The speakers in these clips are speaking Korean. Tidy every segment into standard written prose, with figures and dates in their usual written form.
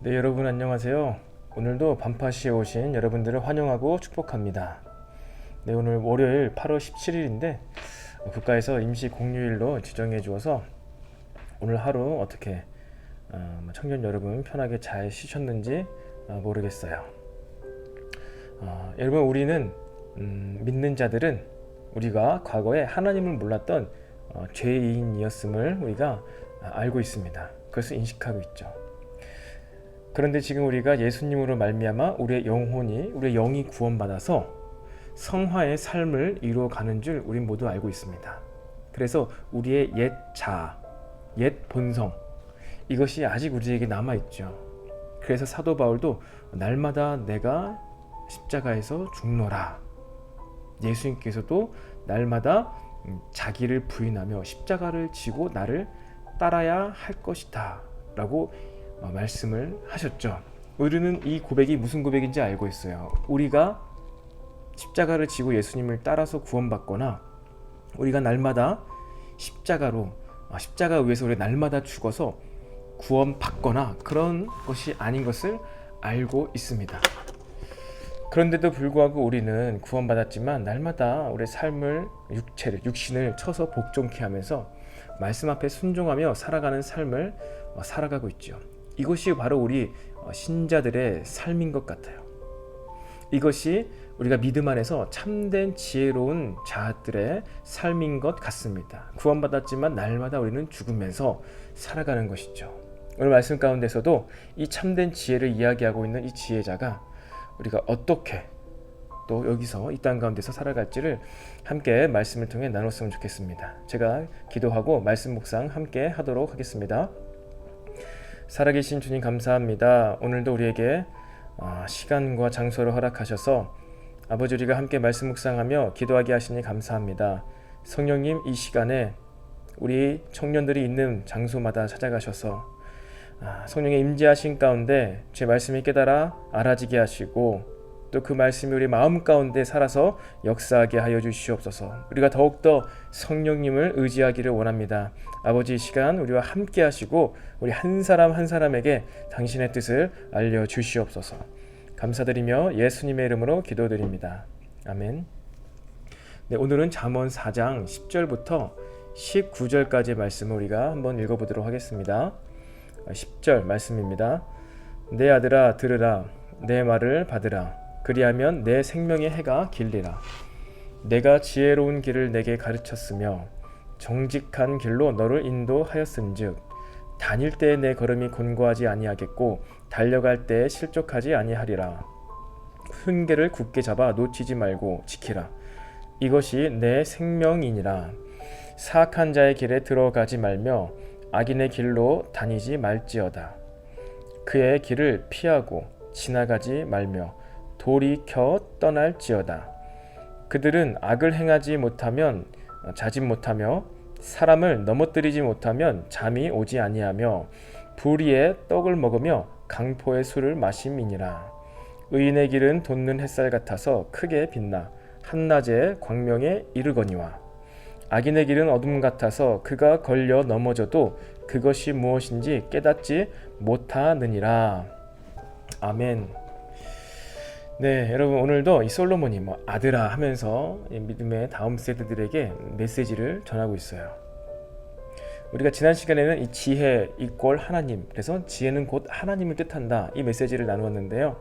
네, 여러분 안녕하세요. 오늘도 반파시에 오신 여러분들을 환영하고 축복합니다. 네, 오늘 월요일 8월 17일인데 국가에서 임시 공휴일로 지정해 주어서 오늘 하루 어떻게 청년 여러분 편하게 잘 쉬셨는지 모르겠어요. 여러분, 우리는 믿는 자들은 우리가 과거에 하나님을 몰랐던 죄인이었음을 우리가 알고 있습니다. 그것을 인식하고 있죠. 그런데 지금 우리가 예수님으로 말미암아 우리의 영이 구원받아서 성화의 삶을 이루어가는 줄 우리 모두 알고 있습니다. 그래서 우리의 옛 자아, 옛 본성, 이것이 아직 우리에게 남아있죠. 그래서 사도 바울도 날마다 내가 십자가에서 죽노라. 예수님께서도 날마다 자기를 부인하며 십자가를 지고 나를 따라야 할 것이다 라고 말씀을 하셨죠. 우리는 이 고백이 무슨 고백인지 알고 있어요. 우리가 십자가를 지고 예수님을 따라서 구원받거나 우리가 날마다 십자가 위해서 우리가 날마다 죽어서 구원받거나 그런 것이 아닌 것을 알고 있습니다. 그런데도 불구하고 우리는 구원받았지만 날마다 우리의 삶을 육신을 쳐서 복종케 하면서 말씀 앞에 순종하며 살아가는 삶을 살아가고 있죠. 이것이 바로 우리 신자들의 삶인 것 같아요. 이것이 우리가 믿음 안에서 참된 지혜로운 자들의 삶인 것 같습니다. 구원받았지만 날마다 우리는 죽으면서 살아가는 것이죠. 오늘 말씀 가운데서도 이 참된 지혜를 이야기하고 있는 이 지혜자가 우리가 어떻게 또 여기서 이 땅 가운데서 살아갈지를 함께 말씀을 통해 나눴으면 좋겠습니다. 제가 기도하고 말씀 묵상 함께 하도록 하겠습니다. 살아계신 주님 감사합니다. 오늘도 우리에게 시간과 장소를 허락하셔서 아버지 우리가 함께 말씀 묵상하며 기도하게 하시니 감사합니다. 성령님, 이 시간에 우리 청년들이 있는 장소마다 찾아가셔서 성령의 임재하신 가운데 제 말씀이 깨달아 알아지게 하시고 또 그 말씀이 우리 마음 가운데 살아서 역사하게 하여 주시옵소서. 우리가 더욱더 성령님을 의지하기를 원합니다. 아버지, 이 시간 우리와 함께 하시고 우리 한 사람 한 사람에게 당신의 뜻을 알려주시옵소서. 감사드리며 예수님의 이름으로 기도드립니다. 아멘. 네, 오늘은 잠언 4장 10절부터 19절까지의 말씀을 우리가 한번 읽어보도록 하겠습니다. 10절 말씀입니다. 내 아들아 들으라. 내 말을 받으라. 그리하면 내 생명의 해가 길리라. 내가 지혜로운 길을 내게 가르쳤으며 정직한 길로 너를 인도하였은즉 다닐 때에 내 걸음이 곤고하지 아니하겠고 달려갈 때에 실족하지 아니하리라. 훈계를 굳게 잡아 놓치지 말고 지키라. 이것이 내 생명이니라. 사악한 자의 길에 들어가지 말며 악인의 길로 다니지 말지어다. 그의 길을 피하고 지나가지 말며 돌이켜 떠날지어다. 그들은 악을 행하지 못하면 자지 못하며 사람을 넘어뜨리지 못하면 잠이 오지 아니하며 불의의 떡을 먹으며 강포의 술을 마심이니라. 의인의 길은 돋는 햇살 같아서 크게 빛나 한낮에 광명에 이르거니와 악인의 길은 어둠 같아서 그가 걸려 넘어져도 그것이 무엇인지 깨닫지 못하느니라. 아멘. 네, 여러분 오늘도 이 솔로몬이 아들아 하면서 믿음의 다음 세대들에게 메시지를 전하고 있어요. 우리가 지난 시간에는 이 지혜 이꼴 하나님, 그래서 지혜는 곧 하나님을 뜻한다, 이 메시지를 나누었는데요.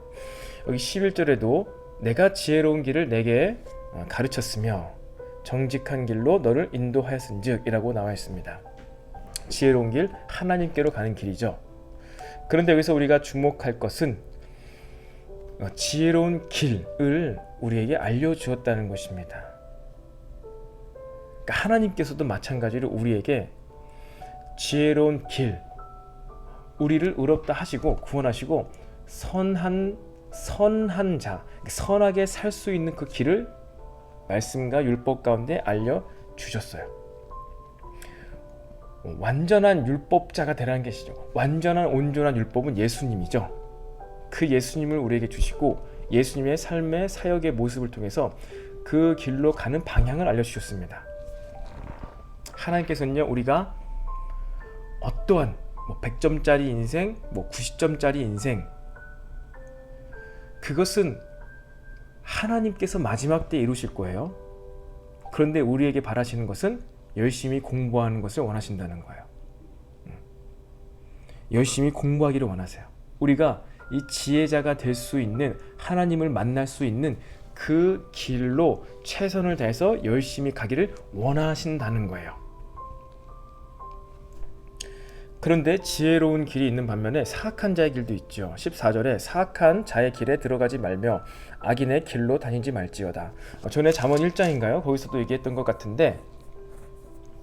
여기 11절에도 내가 지혜로운 길을 내게 가르쳤으며 정직한 길로 너를 인도하였은즉 이라고 나와 있습니다. 지혜로운 길, 하나님께로 가는 길이죠. 그런데 여기서 우리가 주목할 것은 지혜로운 길을 우리에게 알려주었다는 것입니다. 그러니까 하나님께서도 마찬가지로 우리에게 지혜로운 길, 우리를 의롭다 하시고 구원하시고 선한 자, 선하게 살 수 있는 그 길을 말씀과 율법 가운데 알려주셨어요. 완전한 율법자가 되라는 것이죠. 완전한 온전한 율법은 예수님이죠. 그 예수님을 우리에게 주시고 예수님의 삶의 사역의 모습을 통해서 그 길로 가는 방향을 알려주셨습니다. 하나님께서는요, 우리가 어떠한 뭐 100점짜리 인생, 뭐 90점짜리 인생, 그것은 하나님께서 마지막 때 이루실 거예요. 그런데 우리에게 바라시는 것은 열심히 공부하는 것을 원하신다는 거예요. 열심히 공부하기를 원하세요. 우리가 이 지혜자가 될 수 있는, 하나님을 만날 수 있는 그 길로 최선을 다해서 열심히 가기를 원하신다는 거예요. 그런데 지혜로운 길이 있는 반면에 사악한 자의 길도 있죠. 14절에 사악한 자의 길에 들어가지 말며 악인의 길로 다니지 말지어다. 전에 잠언 1장인가요? 거기서도 얘기했던 것 같은데,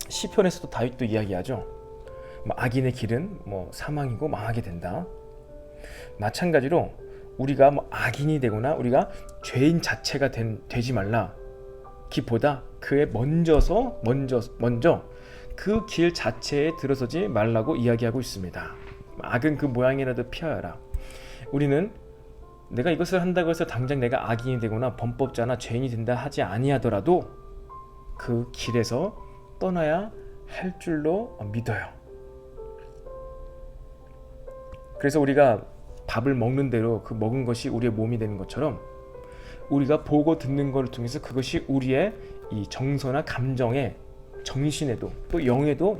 시편에서도 다윗도 이야기하죠. 악인의 길은 사망이고 망하게 된다. 마찬가지로 우리가 악인이 되거나 우리가 죄인 자체가 되지 말라 기보다 그에 먼저 그 길 자체에 들어서지 말라고 이야기하고 있습니다. 악은 그 모양이라도 피하여라. 우리는 내가 이것을 한다고 해서 당장 내가 악인이 되거나 범법자나 죄인이 된다 하지 아니하더라도 그 길에서 떠나야 할 줄로 믿어요. 그래서 우리가 밥을 먹는 대로 그 먹은 것이 우리의 몸이 되는 것처럼 우리가 보고 듣는 것을 통해서 그것이 우리의 이 정서나 감정에, 정신에도 또 영혼에도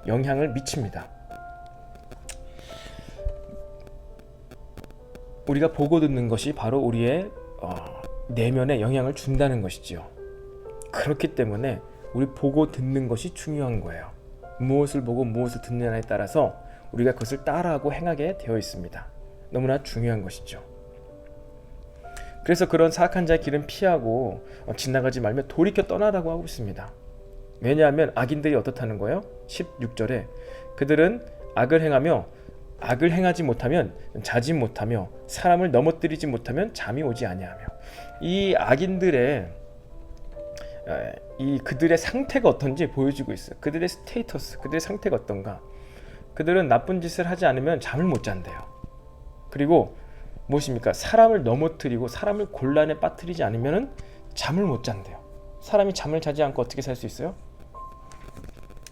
영향을 미칩니다. 우리가 보고 듣는 것이 바로 우리의 내면에 영향을 준다는 것이지요. 그렇기 때문에 우리 보고 듣는 것이 중요한 거예요. 무엇을 보고 무엇을 듣느냐에 따라서 우리가 그것을 따라하고 행하게 되어 있습니다. 너무나 중요한 것이죠. 그래서 그런 사악한 자의 길은 피하고 지나가지 말며 돌이켜 떠나라고 하고 있습니다. 왜냐하면 악인들이 어떻다는 거예요? 16절에 그들은 악을 행하지 못하면 자지 못하며 사람을 넘어뜨리지 못하면 잠이 오지 아니하며. 이 악인들의 그들의 상태가 어떤지 보여주고 있어요. 그들의 스테이터스, 그들의 상태가 어떤가. 그들은 나쁜 짓을 하지 않으면 잠을 못 잔대요. 그리고 무엇입니까? 사람을 넘어뜨리고 사람을 곤란에 빠뜨리지 않으면 잠을 못 잔대요. 사람이 잠을 자지 않고 어떻게 살 수 있어요?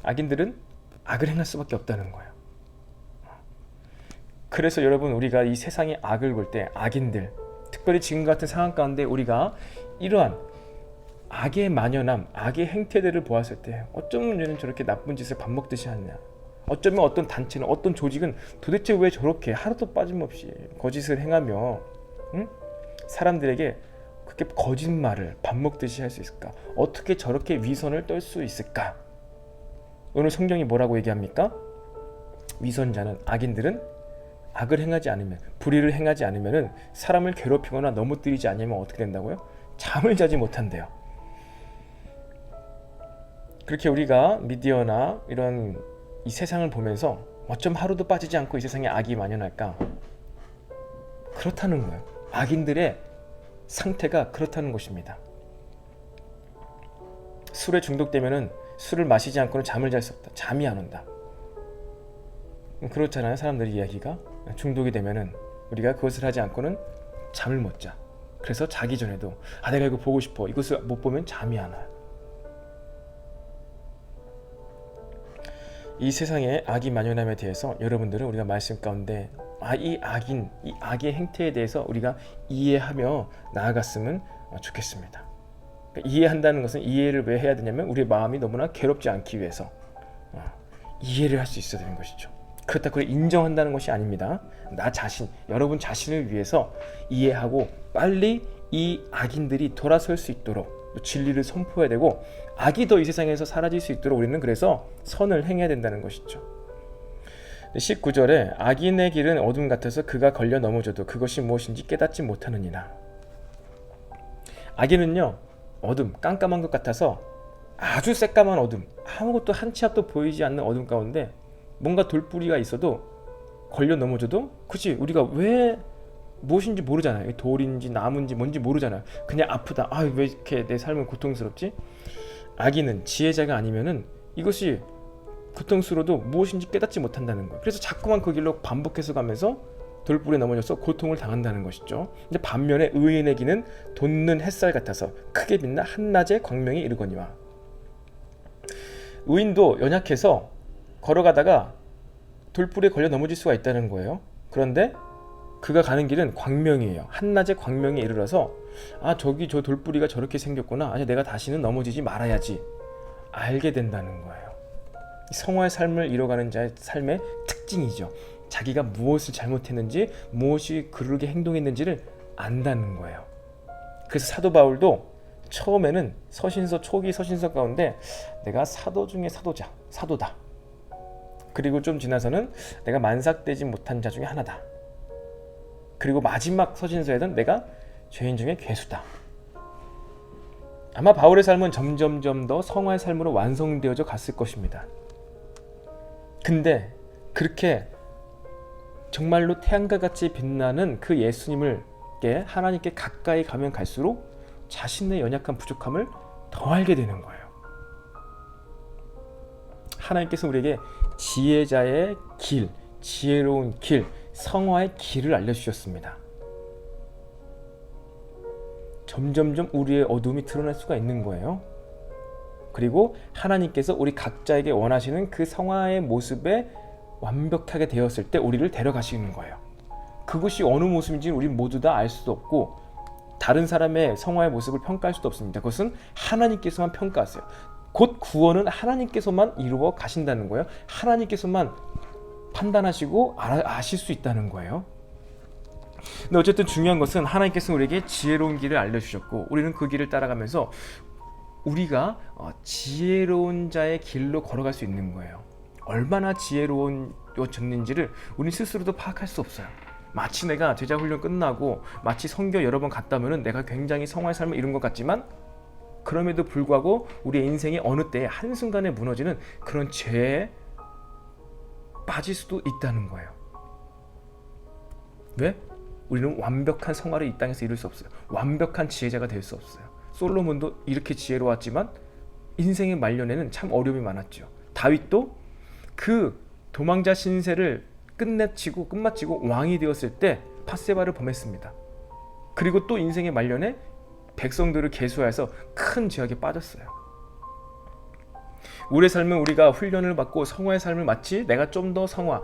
악인들은 악을 행할 수밖에 없다는 거예요. 그래서 여러분, 우리가 이 세상의 악을 볼 때 악인들, 특별히 지금 같은 상황 가운데 우리가 이러한 악의 만연함, 악의 행태들을 보았을 때 어쩌면 우리는 저렇게 나쁜 짓을 밥 먹듯이 하느냐, 어쩌면 어떤 단체는, 어떤 조직은 도대체 왜 저렇게 하루도 빠짐없이 거짓을 행하며 사람들에게 그렇게 거짓말을 밥 먹듯이 할 수 있을까? 어떻게 저렇게 위선을 떨 수 있을까? 오늘 성경이 뭐라고 얘기합니까? 위선자는, 악인들은 악을 행하지 않으면, 불의를 행하지 않으면 사람을 괴롭히거나 넘어뜨리지 않으면 어떻게 된다고요? 잠을 자지 못한대요. 그렇게 우리가 미디어나 이런 이 세상을 보면서 어쩜 하루도 빠지지 않고 이 세상에 악이 만연할까? 그렇다는 거예요. 악인들의 상태가 그렇다는 것입니다. 술에 중독되면은 술을 마시지 않고는 잠을 잘 수 없다. 잠이 안 온다. 그렇잖아요. 사람들의 이야기가. 중독이 되면은 우리가 그것을 하지 않고는 잠을 못 자. 그래서 자기 전에도 내가 이거 보고 싶어. 이것을 못 보면 잠이 안 와요. 이 세상의 악이 만연함에 대해서 여러분들은 우리가 말씀 가운데 이 악의 행태에 대해서 우리가 이해하며 나아갔으면 좋겠습니다. 그러니까 이해한다는 것은, 이해를 왜 해야 되냐면 우리의 마음이 너무나 괴롭지 않기 위해서 이해를 할 수 있어야 되는 것이죠. 그렇다고 인정한다는 것이 아닙니다. 나 자신, 여러분 자신을 위해서 이해하고 빨리 이 악인들이 돌아설 수 있도록 진리를 선포해야 되고, 악이 더 이 세상에서 사라질 수 있도록 우리는 그래서 선을 행해야 된다는 것이죠. 19절에 악인의 길은 어둠 같아서 그가 걸려 넘어져도 그것이 무엇인지 깨닫지 못하느니라. 악인은요, 어둠, 깜깜한 것 같아서 아주 새까만 어둠, 아무것도 한 치 앞도 보이지 않는 어둠 가운데 뭔가 돌뿌리가 있어도 걸려 넘어져도 그치, 우리가 왜 무엇인지 모르잖아요. 돌인지 나무인지 뭔지 모르잖아요. 그냥 아프다. 왜 이렇게 내 삶은 고통스럽지? 악인은, 지혜자가 아니면은 이것이 고통스러워도 무엇인지 깨닫지 못한다는 거예요. 그래서 자꾸만 그 길로 반복해서 가면서 돌불에 넘어져서 고통을 당한다는 것이죠. 근데 반면에 의인의 길은 돋는 햇살 같아서 크게 빛나 한낮의 광명이 이르거니와. 의인도 연약해서 걸어가다가 돌불에 걸려 넘어질 수가 있다는 거예요. 그런데 그가 가는 길은 광명이에요. 한낮에 광명에 이르러서 저기 저 돌뿌리가 저렇게 생겼구나. 내가 다시는 넘어지지 말아야지. 알게 된다는 거예요. 성화의 삶을 이뤄가는 자의 삶의 특징이죠. 자기가 무엇을 잘못했는지, 무엇이 그르게 행동했는지를 안다는 거예요. 그래서 사도 바울도 처음에는 초기 서신서 가운데 내가 사도 중에 사도다. 그리고 좀 지나서는 내가 만삭되지 못한 자 중에 하나다. 그리고 마지막 서신서에는 내가 죄인 중에 괴수다. 아마 바울의 삶은 점점점 더 성화의 삶으로 완성되어져 갔을 것입니다. 근데 그렇게 정말로 태양과 같이 빛나는 그 예수님을께 하나님께 가까이 가면 갈수록 자신의 연약한 부족함을 더 알게 되는 거예요. 하나님께서 우리에게 지혜자의 길, 지혜로운 길, 성화의 길을 알려주셨습니다. 점점점 우리의 어둠이 드러날 수가 있는 거예요. 그리고 하나님께서 우리 각자에게 원하시는 그 성화의 모습에 완벽하게 되었을 때 우리를 데려가시는 거예요. 그것이 어느 모습인지 우리 모두 다 알 수도 없고 다른 사람의 성화의 모습을 평가할 수도 없습니다. 그것은 하나님께서만 평가하세요. 곧 구원은 하나님께서만 이루어 가신다는 거예요. 하나님께서만 판단하시고 아실 수 있다는 거예요. 근데 어쨌든 중요한 것은 하나님께서 우리에게 지혜로운 길을 알려주셨고 우리는 그 길을 따라가면서 우리가 지혜로운 자의 길로 걸어갈 수 있는 거예요. 얼마나 지혜로워졌는지를 우리 스스로도 파악할 수 없어요. 마치 내가 제자 훈련 끝나고 마치 성교 여러 번 갔다면 내가 굉장히 성화의 삶을 이룬 것 같지만 그럼에도 불구하고 우리의 인생이 어느 때에 한순간에 무너지는 그런 죄에 빠질 수도 있다는 거예요. 왜? 우리는 완벽한 성화를 이 땅에서 이룰 수 없어요. 완벽한 지혜자가 될 수 없어요. 솔로몬도 이렇게 지혜로웠지만 인생의 말년에는 참 어려움이 많았죠. 다윗도 그 도망자 신세를 끝마치고 왕이 되었을 때 밧세바를 범했습니다. 그리고 또 인생의 말년에 백성들을 계수하여서 큰 죄악에 빠졌어요. 우리의 삶은 우리가 훈련을 받고 성화의 삶을 마치 내가 좀 더 성화,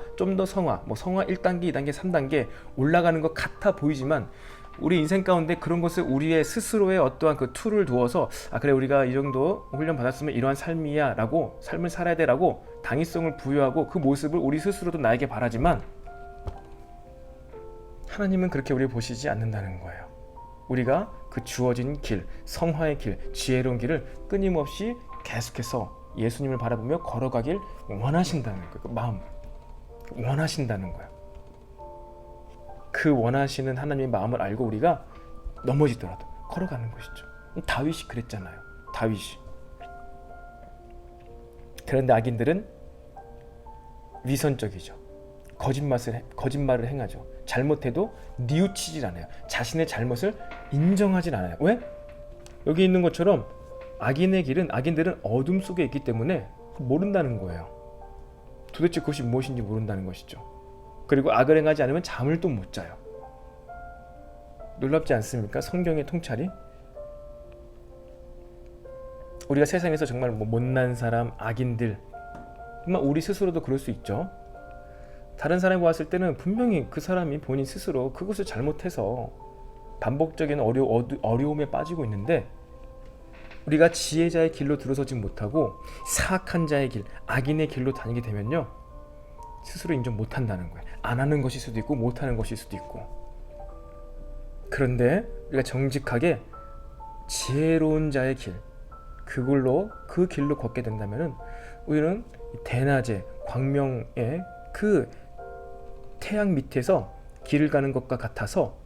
뭐 성화 1단계, 2단계, 3단계 올라가는 것 같아 보이지만 우리 인생 가운데 그런 것을 우리의 스스로의 어떠한 그 툴을 두어서 그래 우리가 이 정도 훈련 받았으면 이러한 삶이야 라고 삶을 살아야 돼 라고 당위성을 부여하고 그 모습을 우리 스스로도 나에게 바라지만 하나님은 그렇게 우리를 보시지 않는다는 거예요. 우리가 그 주어진 길, 성화의 길, 지혜로운 길을 끊임없이 계속해서 예수님을 바라보며 걸어가길 원하신다는 거예요. 그 마음 원하신다는 거예요. 그 원하시는 하나님의 마음을 알고 우리가 넘어지더라도 걸어가는 것이죠. 다윗이 그랬잖아요. 다윗이. 그런데 악인들은 위선적이죠. 거짓말을 행하죠. 잘못해도 뉘우치질 않아요. 자신의 잘못을 인정하질 않아요. 왜? 여기 있는 것처럼 악인들은 어둠 속에 있기 때문에 모른다는 거예요. 도대체 그것이 무엇인지 모른다는 것이죠. 그리고 악을 행하지 않으면 잠을 또 못 자요. 놀랍지 않습니까? 성경의 통찰이. 우리가 세상에서 정말 못난 사람, 악인들 정말 우리 스스로도 그럴 수 있죠. 다른 사람이 보았을 때는 분명히 그 사람이 본인 스스로 그것을 잘못해서 반복적인 어려움에 빠지고 있는데 우리가 지혜자의 길로 들어서지 못하고 사악한 자의 길, 악인의 길로 다니게 되면요 스스로 인정 못한다는 거예요. 안 하는 것일 수도 있고 못하는 것일 수도 있고. 그런데 우리가 정직하게 지혜로운 자의 길, 그 길로 걷게 된다면 우리는 대낮에 광명의 그 태양 밑에서 길을 가는 것과 같아서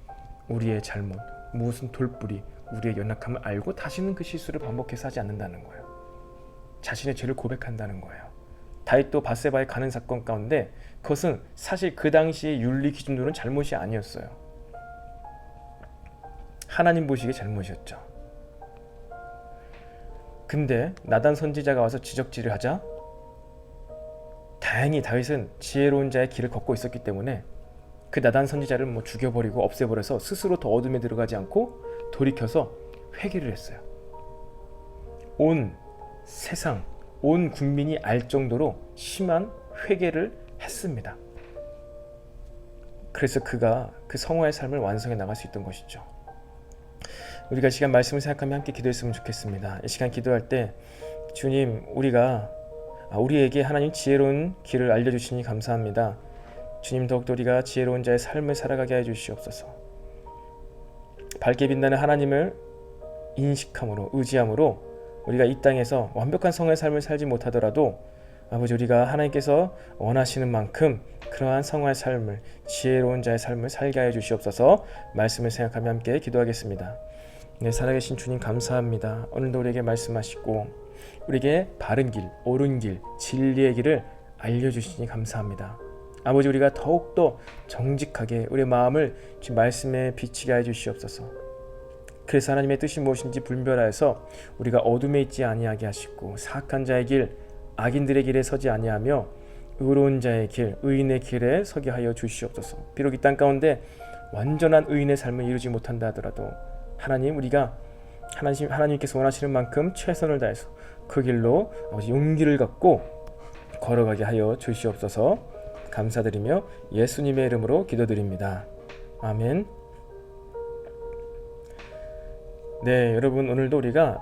우리의 잘못, 무엇은 돌뿌리, 우리의 연약함을 알고 다시는 그 실수를 반복해서 하지 않는다는 거예요. 자신의 죄를 고백한다는 거예요. 다윗도 밧세바에 가는 사건 가운데 그것은 사실 그 당시의 윤리 기준으로는 잘못이 아니었어요. 하나님 보시기에 잘못이었죠. 근데 나단 선지자가 와서 지적질을 하자 다행히 다윗은 지혜로운 자의 길을 걷고 있었기 때문에 그 나단 선지자를 죽여버리고 없애버려서 스스로 더 어둠에 들어가지 않고 돌이켜서 회개를 했어요. 온 세상, 온 국민이 알 정도로 심한 회개를 했습니다. 그래서 그가 그 성화의 삶을 완성해 나갈 수 있던 것이죠. 우리가 이 시간 말씀을 생각하며 함께 기도했으면 좋겠습니다. 이 시간 기도할 때 주님, 우리에게 하나님 지혜로운 길을 알려주시니 감사합니다. 주님, 더욱더 우리가 지혜로운 자의 삶을 살아가게 해 주시옵소서. 밝게 빛나는 하나님을 인식함으로, 의지함으로 우리가 이 땅에서 완벽한 성의 삶을 살지 못하더라도 아버지, 우리가 하나님께서 원하시는 만큼 그러한 성화의 삶을, 지혜로운 자의 삶을 살게 하여 주시옵소서. 말씀을 생각하며 함께 기도하겠습니다. 네, 살아계신 주님 감사합니다. 오늘도 우리에게 말씀하시고 우리에게 바른 길, 옳은 길, 진리의 길을 알려주시니 감사합니다. 아버지, 우리가 더욱더 정직하게 우리의 마음을 주님 말씀에 비치게 하여 주시옵소서. 그래서 하나님의 뜻이 무엇인지 분별하여서 우리가 어둠에 있지 아니하게 하시고 사악한 자의 길, 악인들의 길에 서지 아니하며 의로운 자의 길, 의인의 길에 서게 하여 주시옵소서. 비록 이 땅 가운데 완전한 의인의 삶을 이루지 못한다 하더라도 하나님, 우리가 하나님께서 원하시는 만큼 최선을 다해서 그 길로 아버지 용기를 갖고 걸어가게 하여 주시옵소서. 감사드리며 예수님의 이름으로 기도드립니다. 아멘. 네, 여러분, 오늘도 우리가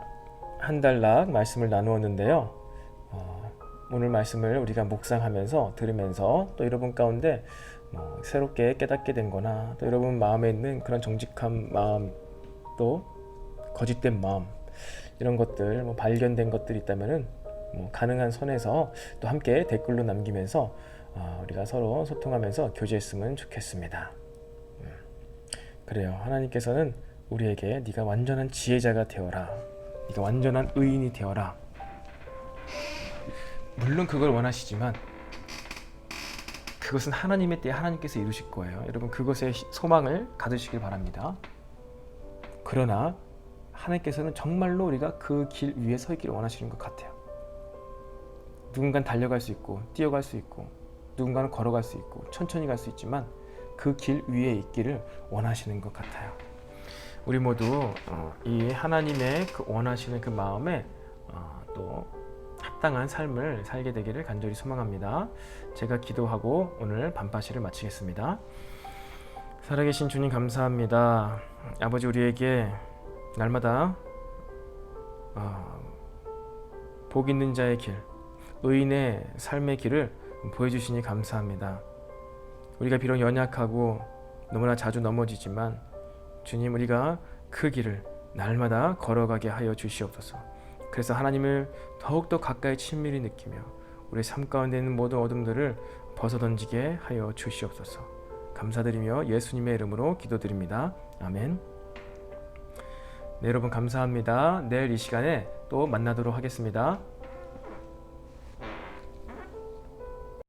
한 달락 말씀을 나누었는데요. 오늘 말씀을 우리가 묵상하면서 들으면서 또 여러분 가운데 새롭게 깨닫게 된 거나 또 여러분 마음에 있는 그런 정직한 마음, 또 거짓된 마음, 이런 것들 발견된 것들이 있다면은 가능한 선에서 또 함께 댓글로 남기면서 우리가 서로 소통하면서 교제했으면 좋겠습니다. 그래요. 하나님께서는 우리에게 네가 완전한 지혜자가 되어라, 네가 완전한 의인이 되어라, 물론 그걸 원하시지만 그것은 하나님의 때에 하나님께서 이루실 거예요. 여러분, 그것에 소망을 가지시길 바랍니다. 그러나 하나님께서는 정말로 우리가 그 길 위에 서 있기를 원하시는 것 같아요. 누군가는 달려갈 수 있고 뛰어갈 수 있고 누군가는 걸어갈 수 있고 천천히 갈 수 있지만 그 길 위에 있기를 원하시는 것 같아요. 우리 모두 이 하나님의 그 원하시는 그 마음에 또 합당한 삶을 살게 되기를 간절히 소망합니다. 제가 기도하고 오늘 밤파시를 마치겠습니다. 살아계신 주님 감사합니다. 아버지, 우리에게 날마다 복 있는 자의 길, 의인의 삶의 길을 보여주시니 감사합니다. 우리가 비록 연약하고 너무나 자주 넘어지지만 주님, 우리가 그 길을 날마다 걸어가게 하여 주시옵소서. 그래서 하나님을 더욱더 가까이 친밀히 느끼며 우리 삶 가운데 있는 모든 어둠들을 벗어던지게 하여 주시옵소서. 감사드리며 예수님의 이름으로 기도드립니다. 아멘. 네, 여러분 감사합니다. 내일 이 시간에 또 만나도록 하겠습니다.